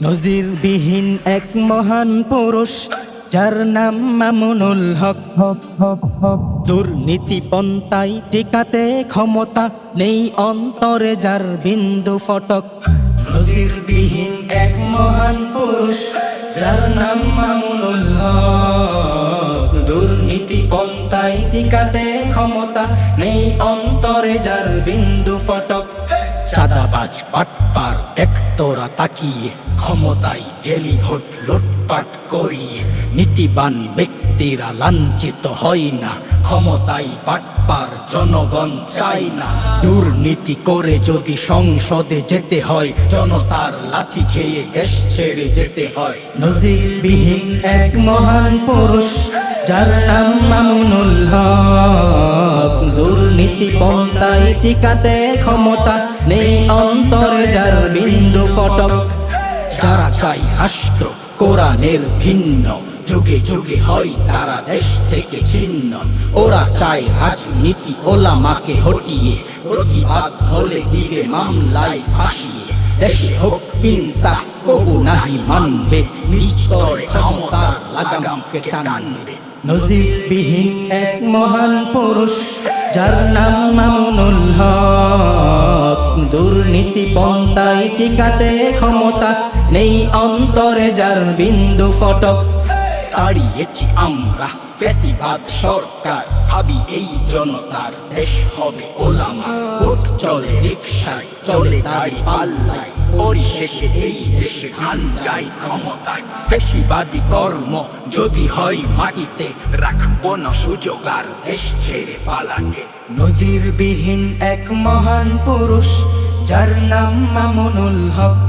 নজিরবিহীন এক মহান পুরুষ যার নাম মামুনুল হক। দুর্নীতি পন্থায় টিকাতে ক্ষমতা নেই অন্তরে যার বিন্দু ফটক। নজিরবিহীন এক মহান পুরুষ যার নাম মামুনুল হক। দুর্নীতি পন্থায় টিকাতে ক্ষমতা নেই অন্তরে যার বিন্দু ফটক। চাঁদাবাজ পাটপার দেখ তোরা তাকিয়ে, ক্ষমতায় গেলি ভোট লুটপাট করিয়ে। নীতিবান ব্যক্তিরা লাঞ্ছিত হয় না, ক্ষমতায় পাটপার জনগণ চায় না। দুর্নীতি করে যদি সংসদে যেতে হয়, জনতার লাথি খেয়ে দেশ ছেড়ে যেতে হয়। নজিরবিহীন এক মহান পুরুষ যার নাম মামুনুল হক। দুর্নীতি পন্থায় টিকাতে ক্ষমতা নেই অন্তরে যার বিন্দু ফটক। যারা চাই রাষ্ট্র কোরআনের ভিন্ন, যুগে যুগে হয় তারা দেশ থেকে ছিন্ন। ওরা চায় রাজনীতি ওলামাকে হটিয়ে, প্রতিবাদ হলে দিবে মামলায় ফাঁসিয়ে। দেশে হোক ইনসাফ কবু নাহি মানবে, নিস্তরে ক্ষমতার লাগাম কেটে টানবে। নজিরবিহীন এক মহান পুরুষ যার নাম মামুনুল হক। দুর্নীতি পন্থায় টিকাতে ক্ষমতা নেই অন্তরে যার বিন্দু ফটক। দাঁড়িয়েছি আমরা ফ্যাসিবাদ সরকার, ভাবি এই জনতার দেশ হবে ওলামা। ভোট চলে রিকশায়, চলে দাড়ি পাল্লায়, পরিশেষে এই দেশে ধান যায় ক্ষমতায়। ফ্যাসিবাদী কর্ম যদি হয় মাটিতে, রাখবো না সুযোগ আর দেশ ছেড়ে পালাতে। নজিরবিহীন এক মহান পুরুষ যার নাম মামুনুল হক।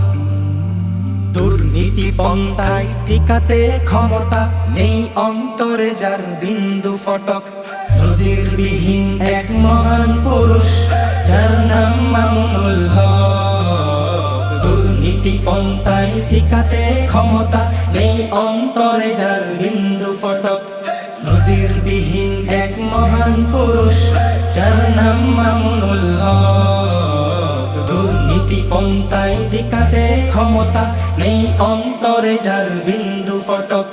দুর্নীতি পন্থায় টিকাতে ক্ষমতা নেই অন্তরে যার বিন্দু ফটক। নজিরবিহীন এক মহান পুরুষ যার নাম মামুনুল হক। দুর্নীতি পন্থায় টিকাতে ক্ষমতা নেই অন্তরে যার বিন্দু ফটক। নজিরবিহীন এক মহান পুরুষ যার নাম মামুনুল হক। দুর্নীতি পন্থায় টিকাতে ক্ষমতা নেই অন্তরে যার বিন্দু ফটক।